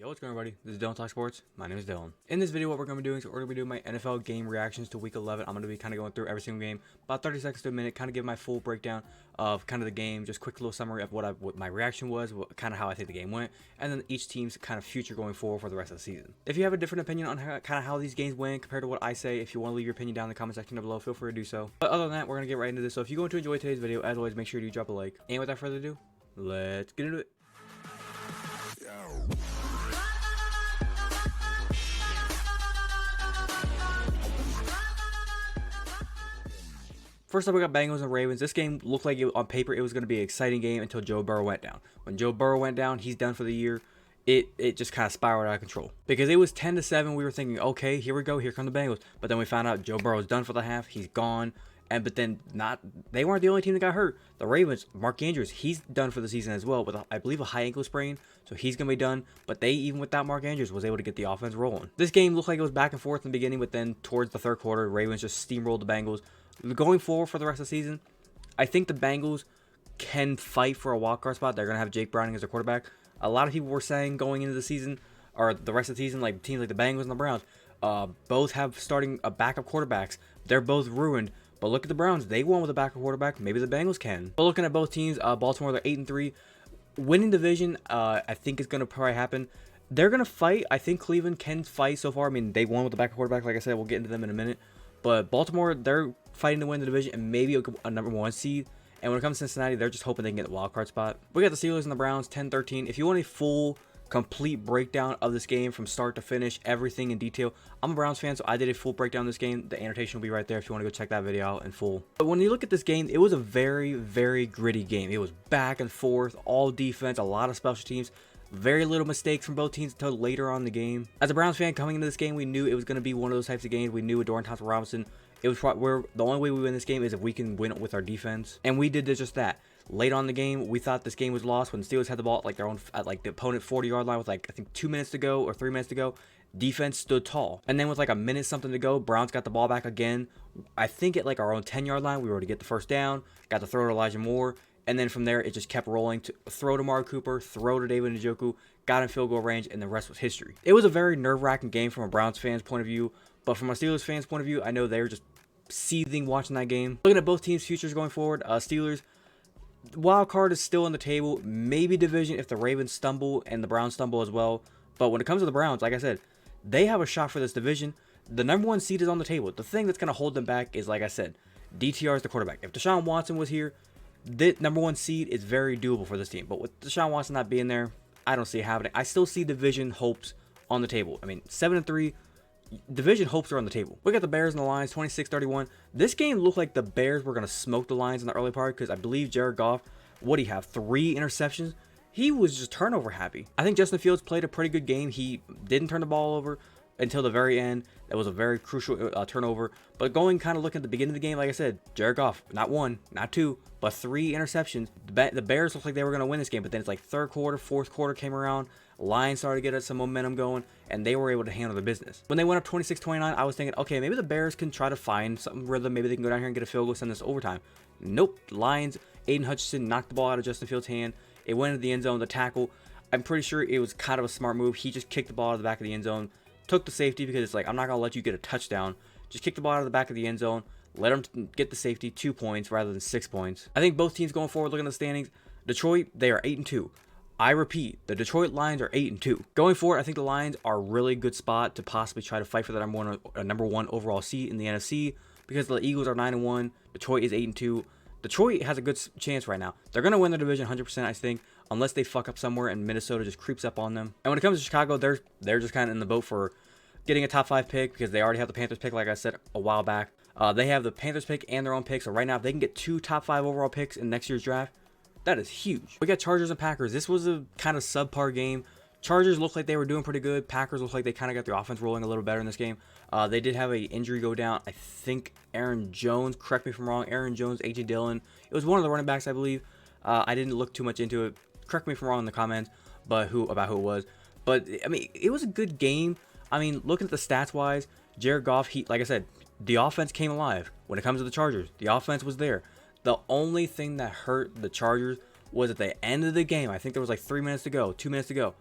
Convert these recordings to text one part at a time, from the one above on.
Yo, what's going on, everybody? This is Dylan Talk Sports. My name is Dylan. In this video, what we're going to be doing is we're going to be doing my NFL game reactions to Week 11. I'm going to be kind of going through every single game, about 30 seconds to a minute, kind of give my full breakdown of kind of the game, just quick little summary of what my reaction was, kind of how I think the game went, and then each team's kind of future going forward for the rest of the season. If you have a different opinion on kind of how these games went compared to what I say, if you want to leave your opinion down in the comment section down below, feel free to do so. But other than that, we're going to get right into this. So if you're going to enjoy today's video, as always, make sure you drop a like. And without further ado, let's get into it. First up, we got Bengals and Ravens. This game looked like on paper it was going to be an exciting game until Joe Burrow went down. When Joe Burrow went down, he's done for the year. It just kind of spiraled out of control. Because it was 10-7, we were thinking, okay, here we go, here come the Bengals. But then we found out Joe Burrow's done for the half, he's gone. But then they weren't the only team that got hurt. The Ravens, Mark Andrews, he's done for the season as well with, I believe, a high ankle sprain. So he's going to be done. But they, even without Mark Andrews, was able to get the offense rolling. This game looked like it was back and forth in the beginning, but then towards the third quarter, Ravens just steamrolled the Bengals. Going forward for the rest of the season, I think the Bengals can fight for a wildcard spot. They're going to have Jake Browning as their quarterback. A lot of people were saying going into the season, or the rest of the season, like teams like the Bengals and the Browns, both have starting backup quarterbacks. They're both ruined. But look at the Browns. They won with a backup quarterback. Maybe the Bengals can. But looking at both teams, Baltimore, they're 8-3. Winning division, I think is going to probably happen. They're going to fight. I think Cleveland can fight so far. I mean, they won with the backup quarterback. Like I said, we'll get into them in a minute. But Baltimore, they're fighting to win the division and maybe a number one seed. And when it comes to Cincinnati, they're just hoping they can get the wild card spot. We got the Steelers and the Browns, 10-13. If you want a full, complete breakdown of this game from start to finish, everything in detail, I'm a Browns fan, so I did a full breakdown of this game. The annotation will be right there if you want to go check that video out in full. But when you look at this game, it was a very, very gritty game. It was back and forth, all defense, a lot of special teams. Very little mistakes from both teams until later on in the game. As a Browns fan coming into this game, we knew it was going to be one of those types of games. We knew with Dorian Thompson-Robinson, it was where the only way we win this game is if we can win it with our defense. And we did just that. Late on in the game, we thought this game was lost when the Steelers had the ball at the opponent 40-yard line with I think 2 minutes to go or 3 minutes to go. Defense stood tall. And then with a minute something to go, Browns got the ball back again. I think at our own 10-yard line, we were to get the first down, got to throw to Elijah Moore. And then from there, it just kept rolling to throw to Amari Cooper, throw to David Njoku, got in field goal range, and the rest was history. It was a very nerve-wracking game from a Browns fan's point of view, but from a Steelers fan's point of view, I know they were just seething watching that game. Looking at both teams' futures going forward, Steelers, wild card is still on the table, maybe division if the Ravens stumble and the Browns stumble as well. But when it comes to the Browns, like I said, they have a shot for this division. The number one seed is on the table. The thing that's going to hold them back is, like I said, DTR is the quarterback. If Deshaun Watson was here, the number one seed is very doable for this team. But with Deshaun Watson not being there, I don't see it happening. I still see division hopes on the table. I mean, 7-3, division hopes are on the table. We got the Bears and the Lions, 26-31. This game looked like the Bears were going to smoke the Lions in the early part because I believe Jared Goff, what do you have, 3 interceptions? He was just turnover happy. I think Justin Fields played a pretty good game. He didn't turn the ball over until the very end. That was a very crucial turnover. But looking at the beginning of the game, like I said, Jared Goff, not 1, not 2, but 3 interceptions. The Bears looked like they were going to win this game, but then it's third quarter, fourth quarter came around. Lions started to get some momentum going, and they were able to handle the business. When they went up 26-29, I was thinking, okay, maybe the Bears can try to find some rhythm. Maybe they can go down here and get a field goal, send this overtime. Nope. Lions, Aiden Hutchinson knocked the ball out of Justin Fields' hand. It went into the end zone, the tackle. I'm pretty sure it was kind of a smart move. He just kicked the ball out of the back of the end zone, took the safety because it's I'm not going to let you get a touchdown. Just kick the ball out of the back of the end zone. Let them get the safety, 2 points rather than 6 points. I think both teams going forward, looking at the standings, Detroit, they are 8-2. I repeat, the Detroit Lions are 8-2. Going forward, I think the Lions are a really good spot to possibly try to fight for the number one overall seed in the NFC because the Eagles are 9-1. Detroit is 8-2. Detroit has a good chance right now. They're going to win their division 100%, I think, unless they fuck up somewhere and Minnesota just creeps up on them. And when it comes to Chicago, they're just kind of in the boat for getting a top 5 pick because they already have the Panthers pick, like I said a while back. They have the Panthers pick and their own pick, so right now if they can get 2 top 5 overall picks in next year's draft, that is huge. We got Chargers and Packers. This was a kind of subpar game. Chargers looked like they were doing pretty good. Packers looked like they kind of got the offense rolling a little better in this game. They did have an injury go down. I think Aaron Jones, correct me if I'm wrong, Aaron Jones, A.J. Dillon. It was one of the running backs, I believe. I didn't look too much into it. Correct me if I'm wrong in the comments about who it was. But, I mean, it was a good game. I mean, looking at the stats-wise, Jared Goff, like I said, the offense came alive. When it comes to the Chargers, the offense was there. The only thing that hurt the Chargers was at the end of the game. I think there was 3 minutes to go, 2 minutes to go.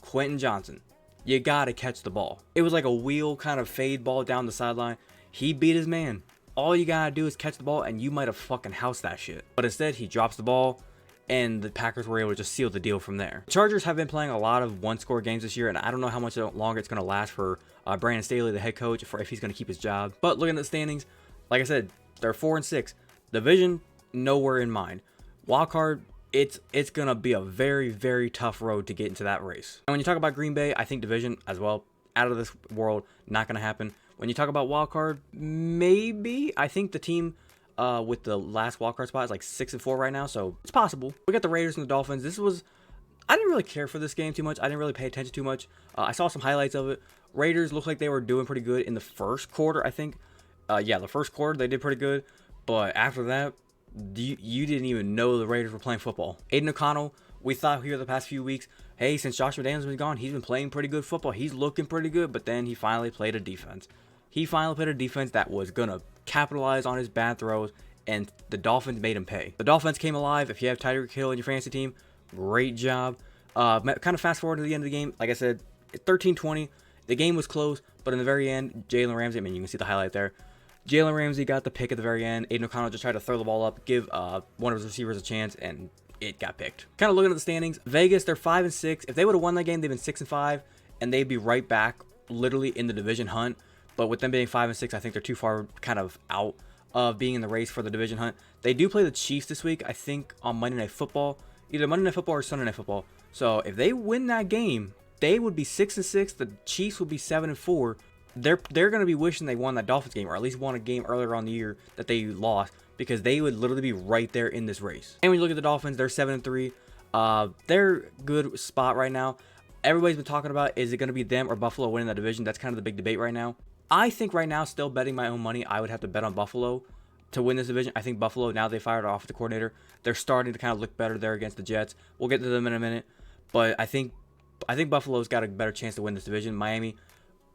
Quentin Johnson, you gotta catch the ball. It was like a wheel kind of fade ball down the sideline. He beat his man. All you gotta do is catch the ball and you might have fucking housed that shit. But instead, he drops the ball and the Packers were able to just seal the deal from there. The Chargers have been playing a lot of one-score games this year, and I don't know how much longer it's going to last for Brandon Staley, the head coach, if he's going to keep his job. But looking at the standings, like I said, they're 4-6. Division, nowhere in mind. Wild card, it's going to be a very, very tough road to get into that race. And when you talk about Green Bay, I think division as well, out of this world, not going to happen. When you talk about wild card, maybe. I think the team with the last wildcard spot is like 6-4 right now, so it's possible. We got the Raiders and the Dolphins. I didn't really care for this game too much. I didn't really pay attention too much. I saw some highlights of it. Raiders looked like they were doing pretty good in the first quarter, I think. Yeah, the first quarter they did pretty good, but after that, you didn't even know the Raiders were playing football. Aiden O'Connell, we thought here the past few weeks, hey, since Josh McDaniels has been gone, he's been playing pretty good football. He's looking pretty good, but then he finally played a defense. He finally played a defense that was going to capitalize on his bad throws, and the Dolphins made him pay. The Dolphins came alive. If you have Tyreek Hill in your fantasy team, great job. Kind of fast forward to the end of the game. Like I said, 13-20. The game was close, but in the very end, Jalen Ramsey, I mean, you can see the highlight there. Jalen Ramsey got the pick at the very end. Aiden O'Connell just tried to throw the ball up, give one of his receivers a chance, and it got picked. Kind of looking at the standings, Vegas, they're 5-6. If they would have won that game, they've been 6-5, and they'd be right back literally in the division hunt. But with them being 5-6, I think they're too far kind of out of being in the race for the division hunt. They do play the Chiefs this week, I think, on Monday Night Football. Either Monday Night Football or Sunday Night Football. So if they win that game, they would be 6-6. The Chiefs would be 7-4. They're going to be wishing they won that Dolphins game, or at least won a game earlier on the year that they lost, because they would literally be right there in this race. And when you look at the Dolphins, they're 7-3. They're good spot right now. Everybody's been talking about, is it going to be them or Buffalo winning that division? That's kind of the big debate right now. I think right now, still betting my own money, I would have to bet on Buffalo to win this division. I think Buffalo, now they fired off the coordinator, they're starting to kind of look better there against the Jets. We'll get to them in a minute, but I think Buffalo's got a better chance to win this division. Miami,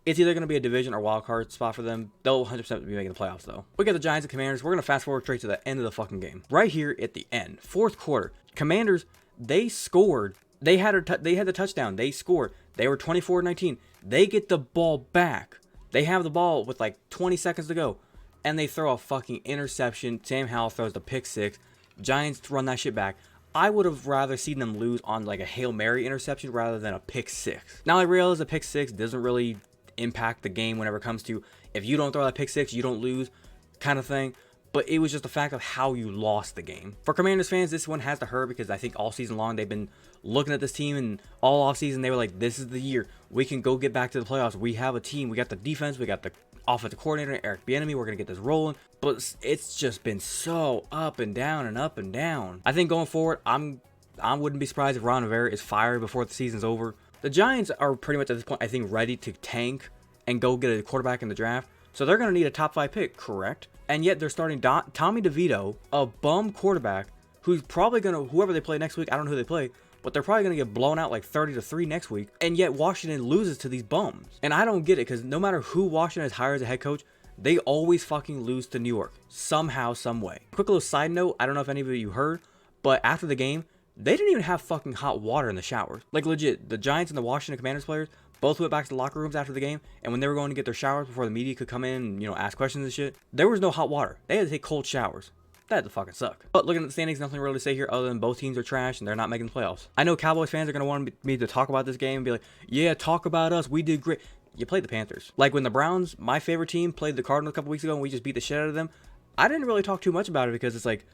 it's either going to be a division or wild card spot for them. They'll 100% be making the playoffs, though. We got the Giants and Commanders. We're going to fast forward straight to the end of the fucking game. Right here at the end, fourth quarter, Commanders, they scored. They had the touchdown. They scored. They were 24-19. They get the ball back. They have the ball with like 20 seconds to go, and they throw a fucking interception. Sam Howell throws the pick six. Giants run that shit back. I would have rather seen them lose on like a Hail Mary interception rather than a pick six. Now I realize a pick six doesn't really impact the game whenever it comes to, if you don't throw that pick six, you don't lose kind of thing. But it was just the fact of how you lost the game. For Commanders fans, this one has to hurt, because I think all season long they've been looking at this team, and all offseason they were like, this is the year. We can go get back to the playoffs. We have a team. We got the defense. We got the offensive coordinator, Eric Bieniemy. We're going to get this rolling. But it's just been so up and down and up and down. I think going forward, I wouldn't be surprised if Ron Rivera is fired before the season's over. The Giants are pretty much at this point, I think, ready to tank and go get a quarterback in the draft. So they're going to need a top 5 pick, correct? And yet they're starting Tommy DeVito, a bum quarterback, who's probably going to, whoever they play next week, I don't know who they play, but they're probably going to get blown out like 30-3 next week. And yet Washington loses to these bums. And I don't get it, because no matter who Washington has hired as a head coach, they always fucking lose to New York. Somehow, some way. Quick little side note, I don't know if any of you heard, but after the game, they didn't even have fucking hot water in the showers. Like legit, the Giants and the Washington Commanders players both went back to the locker rooms after the game, and when they were going to get their showers before the media could come in and, ask questions and shit, there was no hot water. They had to take cold showers. That had to fucking suck. But looking at the standings, nothing really to say here other than both teams are trash and they're not making the playoffs. I know Cowboys fans are going to want me to talk about this game and be like, yeah, talk about us. We did great. You played the Panthers. Like when the Browns, my favorite team, played the Cardinals a couple weeks ago and we just beat the shit out of them, I didn't really talk too much about it, because it's like,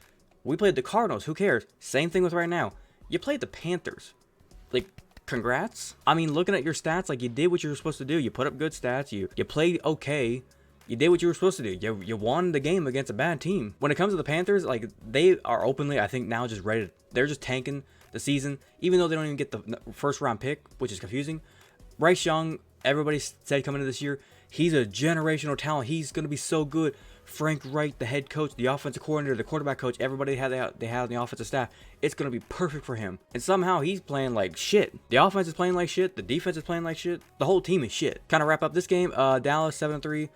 we played the Cardinals. Who cares? Same thing with right now. You played the Panthers. Like, congrats. I mean, looking at your stats, like, you did what you were supposed to do. You put up good stats. You played okay. You did what you were supposed to do. You won the game against a bad team. When it comes to the Panthers, like, they are openly, I think, now just ready to, they're just tanking the season, even though they don't even get the first round pick, which is confusing. Bryce Young, everybody said coming into this year, he's a generational talent. He's going to be so good. Frank Wright, the head coach, the offensive coordinator, the quarterback coach, everybody they had on the offensive staff, it's going to be perfect for him. And somehow he's playing like shit. The offense is playing like shit. The defense is playing like shit. The whole team is shit. Kind of wrap up this game. Dallas 7-3.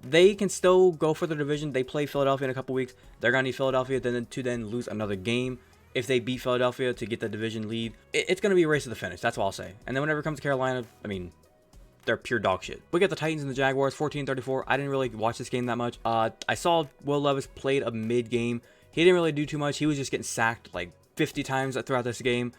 They can still go for the division. They play Philadelphia in a couple weeks. They're going to need Philadelphia to then lose another game if they beat Philadelphia to get the division lead, it's going to be a race to the finish. That's all I'll say. And then whenever it comes to Carolina, I mean, they're pure dog shit. We got the Titans and the Jaguars, 14-34. I didn't really watch this game that much. I saw Will Levis played a mid-game. He didn't really do too much. He was just getting sacked like 50 times throughout this game.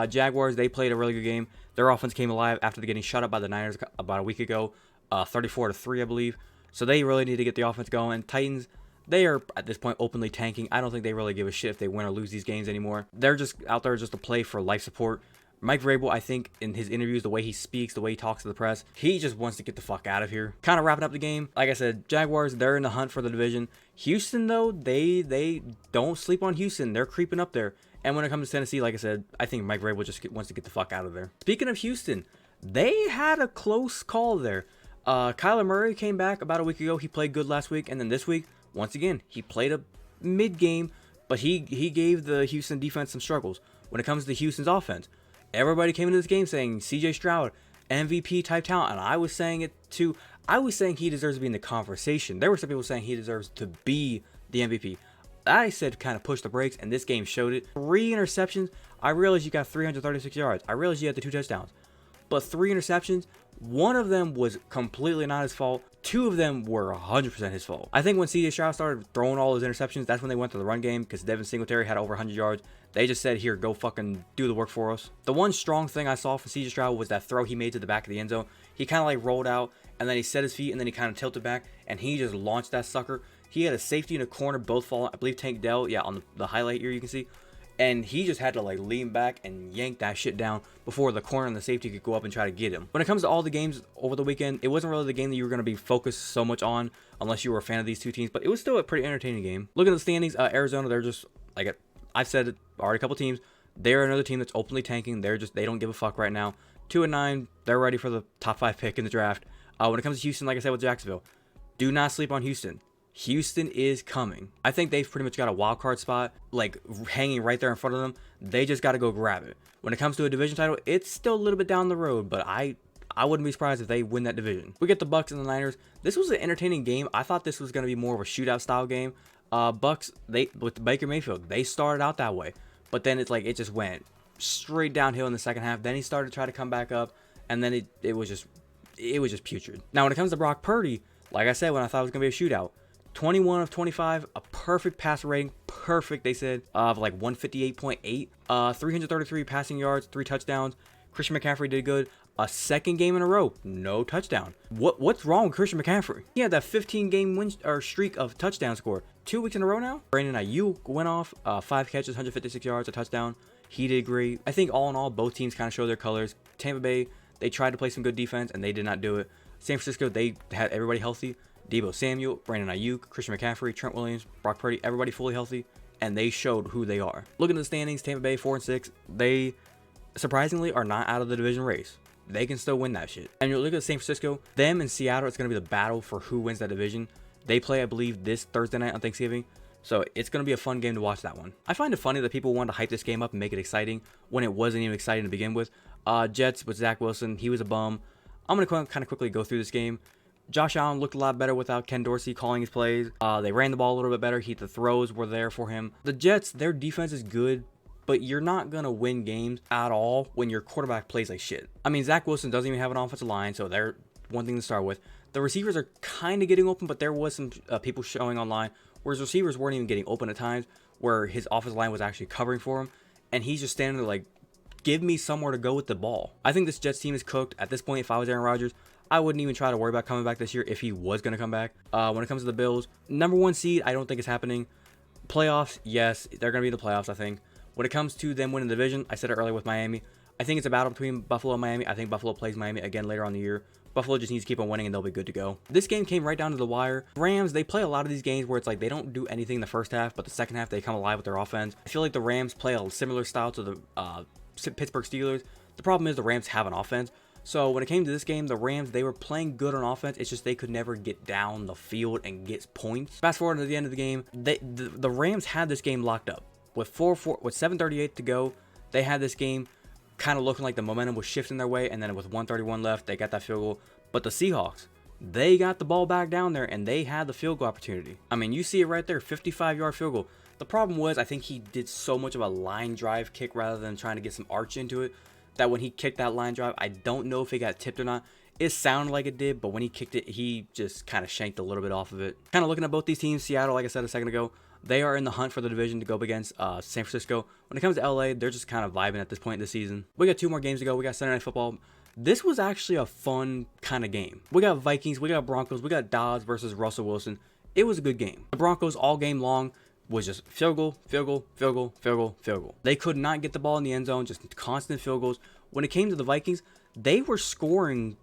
Jaguars, they played a really good game. Their offense came alive after getting shut up by the Niners about a week ago, 34-3, I believe. So they really need to get the offense going. Titans, they are at this point openly tanking. I don't think they really give a shit if they win or lose these games anymore. They're just out there just to play for life support. Mike Vrabel, I think in his interviews, the way he speaks, the way he talks to the press, he just wants to get the fuck out of here. Kind of wrapping up the game. Like I said, Jaguars, they're in the hunt for the division. Houston, though, they don't sleep on Houston. They're creeping up there. And when it comes to Tennessee, like I said, I think Mike Vrabel just wants to get the fuck out of there. Speaking of Houston, they had a close call there. Kyler Murray came back about a week ago. He played good last week. And then this week, once again, he played a mid-game, but he gave the Houston defense some struggles. When it comes to Houston's offense, everybody came into this game saying CJ Stroud, MVP type talent, and I was saying it too. I was saying he deserves to be in the conversation. There were some people saying he deserves to be the MVP. I said kind of push the brakes, and this game showed it. 3 interceptions. I realized you got 336 yards. I realized you had the 2 touchdowns. But 3 interceptions, one of them was completely not his fault. 2 of them were 100% his fault. I think when CJ Stroud started throwing all his interceptions, that's when they went to the run game because Devin Singletary had over 100 yards. They just said, here, go fucking do the work for us. The one strong thing I saw from CJ Stroud was that throw he made to the back of the end zone. He kind of like rolled out, and then he set his feet, and then he kind of tilted back, and he just launched that sucker. He had a safety and a corner both falling. I believe Tank Dell, yeah, on the highlight here you can see. And he just had to like lean back and yank that shit down before the corner and the safety could go up and try to get him. When it comes to all the games over the weekend, it wasn't really the game that you were going to be focused so much on unless you were a fan of these two teams, but it was still a pretty entertaining game. Looking at the standings, Arizona, they're just like I've said it already a couple teams. They're another team that's openly tanking. They don't give a fuck right now. 2-9, they're ready for the top 5 pick in the draft. When it comes to Houston, like I said with Jacksonville, do not sleep on Houston. Houston is coming. I think they've pretty much got a wild card spot like hanging right there in front of them. They just got to go grab it. When it comes to a division title, it's still a little bit down the road, but I wouldn't be surprised if they win that division. We get the Bucks and the Niners. This was an entertaining game. I thought this was going to be more of a shootout style game. Bucks, with Baker Mayfield, they started out that way, but then it's like it just went straight downhill in the second half. Then he started to try to come back up, and then it was just putrid. Now when it comes to Brock Purdy, like I said when I thought it was going to be a shootout, 21 of 25, a perfect passer rating, perfect they said, of like 158.8, 333 passing yards, 3 touchdowns. Christian McCaffrey did good. A second game in a row, no touchdown. What's wrong with Christian McCaffrey? He had that 15-game win streak of touchdown score 2 weeks in a row now. Brandon Ayuk went off, 5 catches, 156 yards, a touchdown. He did great. I think all in all, both teams kind of showed their colors. Tampa Bay, they tried to play some good defense and they did not do it. San Francisco, they had everybody healthy. Deebo Samuel, Brandon Ayuk, Christian McCaffrey, Trent Williams, Brock Purdy, everybody fully healthy, and they showed who they are. Looking at the standings, Tampa Bay 4-6, they surprisingly are not out of the division race. They can still win that shit. And you look at San Francisco, them and Seattle, it's going to be the battle for who wins that division. They play, I believe, this Thursday night on Thanksgiving, so it's going to be a fun game to watch that one. I find it funny that people wanted to hype this game up and make it exciting when it wasn't even exciting to begin with. Jets with Zach Wilson, he was a bum. I'm going to kind of quickly go through this game. Josh Allen looked a lot better without Ken Dorsey calling his plays. They ran the ball a little bit better. The throws were there for him. The Jets, their defense is good, but you're not going to win games at all when your quarterback plays like shit. I mean, Zach Wilson doesn't even have an offensive line, so they're one thing to start with. The receivers are kind of getting open, but there was some people showing online where his receivers weren't even getting open at times, where his offensive line was actually covering for him, and he's just standing there like, give me somewhere to go with the ball. I think this Jets team is cooked. At this point, if I was Aaron Rodgers, I wouldn't even try to worry about coming back this year if he was going to come back. When it comes to the Bills, number 1 seed, I don't think it's happening. Playoffs, yes, they're going to be in the playoffs, I think. When it comes to them winning the division, I said it earlier with Miami. I think it's a battle between Buffalo and Miami. I think Buffalo plays Miami again later on in the year. Buffalo just needs to keep on winning and they'll be good to go. This game came right down to the wire. Rams, they play a lot of these games where it's like they don't do anything in the first half, but the second half they come alive with their offense. I feel like the Rams play a similar style to the Pittsburgh Steelers. The problem is the Rams have an offense. So when it came to this game, the Rams, they were playing good on offense. It's just they could never get down the field and get points. Fast forward to the end of the game, the Rams had this game locked up. With 7:38 to go, they had this game kind of looking like the momentum was shifting their way. And then with 1:31 left, they got that field goal. But the Seahawks, they got the ball back down there and they had the field goal opportunity. I mean, you see it right there, 55-yard field goal. The problem was, I think he did so much of a line drive kick rather than trying to get some arch into it, that when he kicked that line drive, I don't know if it got tipped or not. It sounded like it did, but when he kicked it, he just kind of shanked a little bit off of it. Kind of looking at both these teams, Seattle, like I said a second ago, they are in the hunt for the division to go up against San Francisco. When it comes to LA, they're just kind of vibing at this point in the season. We got 2 more games to go. We got Sunday Night Football. This was actually a fun kind of game. We got Vikings, we got Broncos, we got Dodds versus Russell Wilson. It was a good game. The Broncos all game long was just field goal, field goal, field goal, field goal, field goal. They could not get the ball in the end zone, just constant field goals. When it came to the Vikings, they were scoring,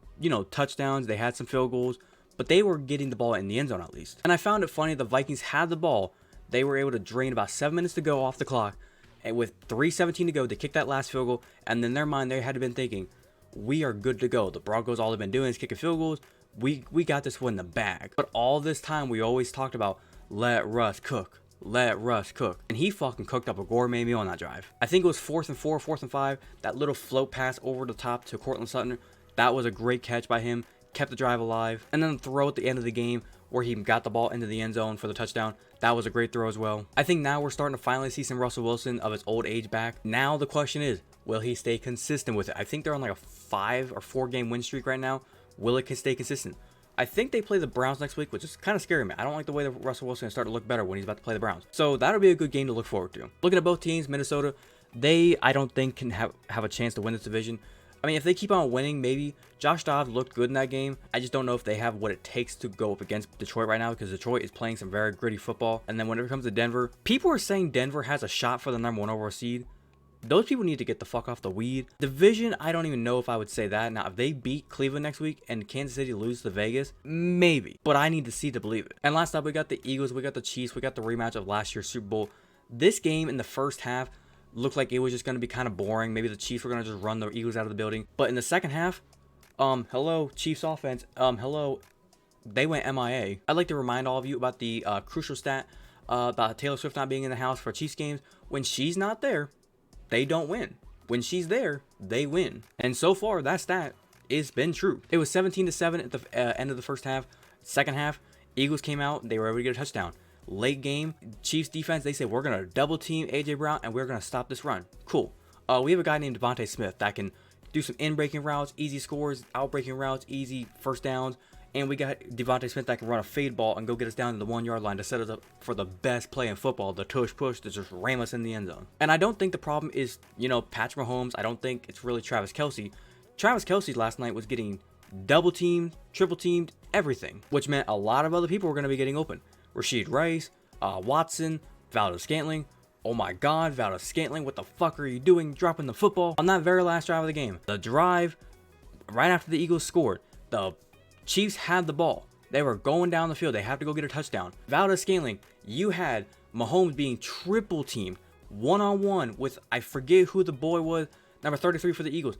touchdowns. They had some field goals, but they were getting the ball in the end zone at least. And I found it funny, the Vikings had the ball. They were able to drain about 7 minutes to go off the clock. And with 3:17 to go, they kicked that last field goal. And in their mind, they had to been thinking, we are good to go. The Broncos, all they've been doing is kicking field goals. We got this one in the bag. But all this time, we always talked about, let Russ cook. Let Russ cook. And he fucking cooked up a gourmet meal on that drive. I think it was 4th and 4, 4th and 5. That little float pass over the top to Courtland Sutton. That was a great catch by him. Kept the drive alive. And then the throw at the end of the game where he got the ball into the end zone for the touchdown. That was a great throw as well. I think now we're starting to finally see some Russell Wilson of his old age back. Now the question is, will he stay consistent with it? I think they're on like a 5 or 4 game win streak right now. Will it stay consistent? I think they play the Browns next week, which is kind of scary, man. I don't like the way that Russell Wilson is starting to look better when he's about to play the Browns. So that'll be a good game to look forward to. Looking at both teams, Minnesota, I don't think can have a chance to win this division. I mean, if they keep on winning, maybe. Josh Dobbs looked good in that game. I just don't know if they have what it takes to go up against Detroit right now, because Detroit is playing some very gritty football. And then whenever it comes to Denver, people are saying Denver has a shot for the #1 overall seed. Those people need to get the fuck off the weed. Division, I don't even know if I would say that. Now, if they beat Cleveland next week and Kansas City lose to Vegas, maybe. But I need to see to believe it. And last up, we got the Eagles, we got the Chiefs, we got the rematch of last year's Super Bowl. This game in the first half looked like it was just going to be kind of boring. Maybe the Chiefs were going to just run the Eagles out of the building. But in the second half, hello, Chiefs offense, hello, they went MIA. I'd like to remind all of you about the crucial stat about Taylor Swift not being in the house for Chiefs games. When she's not there, they don't win. When she's there, they win. And so far, that stat has been true. It was 17-7 at the end of the first half. Second half, Eagles came out. They were able to get a touchdown. Late game, Chiefs defense, they said, we're going to double team A.J. Brown, and we're going to stop this run. Cool. We have a guy named Devontae Smith that can do some in-breaking routes, easy scores, out-breaking routes, easy first downs. And we got Devontae Smith that can run a fade ball and go get us down to the 1 yard line to set us up for the best play in football, the tush push to just ram us in the end zone. And I don't think the problem is, Patrick Mahomes. I don't think it's really Travis Kelce. Travis Kelce last night was getting double teamed, triple teamed, everything, which meant a lot of other people were going to be getting open. Rashid Rice, Watson, Valdes-Scantling. Oh my God, Valdes-Scantling, what the fuck are you doing dropping the football on that very last drive of the game? The drive right after the Eagles scored, the Chiefs had the ball. They were going down the field. They have to go get a touchdown. Valdes-Scantling, you had Mahomes being triple teamed, one-on-one with, I forget who the boy was, number 33 for the Eagles.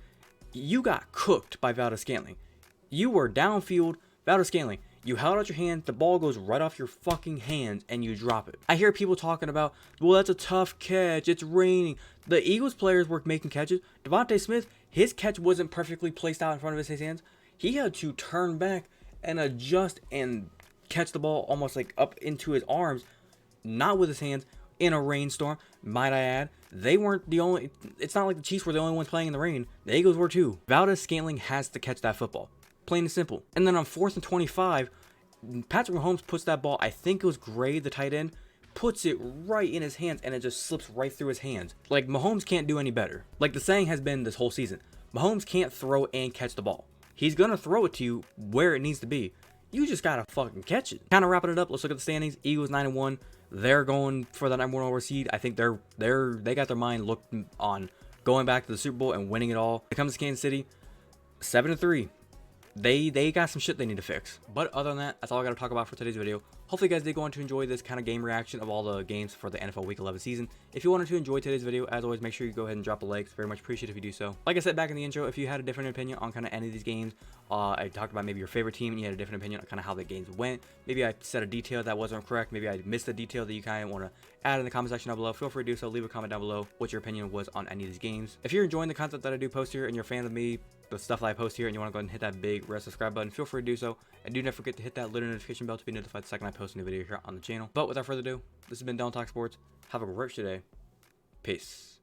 You got cooked by Valdes-Scantling. You were downfield, Valdes-Scantling. You held out your hand, the ball goes right off your fucking hands, and you drop it. I hear people talking about, well, that's a tough catch, it's raining. The Eagles players were making catches. Devontae Smith, his catch wasn't perfectly placed out in front of his hands. He had to turn back and adjust and catch the ball almost like up into his arms, not with his hands, in a rainstorm. Might I add, they weren't the only, it's not like the Chiefs were the only ones playing in the rain. The Eagles were too. Valdes-Scantling has to catch that football. Plain and simple. And then on 4th and 25, Patrick Mahomes puts that ball, I think it was Gray, the tight end, puts it right in his hands, and it just slips right through his hands. Like, Mahomes can't do any better. Like the saying has been this whole season, Mahomes can't throw and catch the ball. He's gonna throw it to you where it needs to be. You just gotta fucking catch it. Kind of wrapping it up, let's look at the standings. Eagles 9-1. They're going for that #1 overall seed. I think they got their mind looked on going back to the Super Bowl and winning it all. When it comes to Kansas City, 7-3. They got some shit they need to fix. But other than that, that's all I got to talk about for today's video. Hopefully you guys did go on to enjoy this kind of game reaction of all the games for the NFL Week 11 season. If you wanted to enjoy today's video, as always, make sure you go ahead and drop a like. It's very much appreciated if you do so. Like I said back in the intro, if you had a different opinion on kind of any of these games, I talked about maybe your favorite team and you had a different opinion on kind of how the games went. Maybe I said a detail that wasn't correct. Maybe I missed a detail that you kind of want to add in the comment section down below. Feel free to do so. Leave a comment down below what your opinion was on any of these games. If you're enjoying the content that I do post here and you're a fan of me, the stuff that I post here and you want to go ahead and hit that big red subscribe button, feel free to do so. And do not forget to hit that little notification bell to be notified the second I post a new video here on the channel. But without further ado, this has been Dylan Talk Sports. Have a great day. Peace.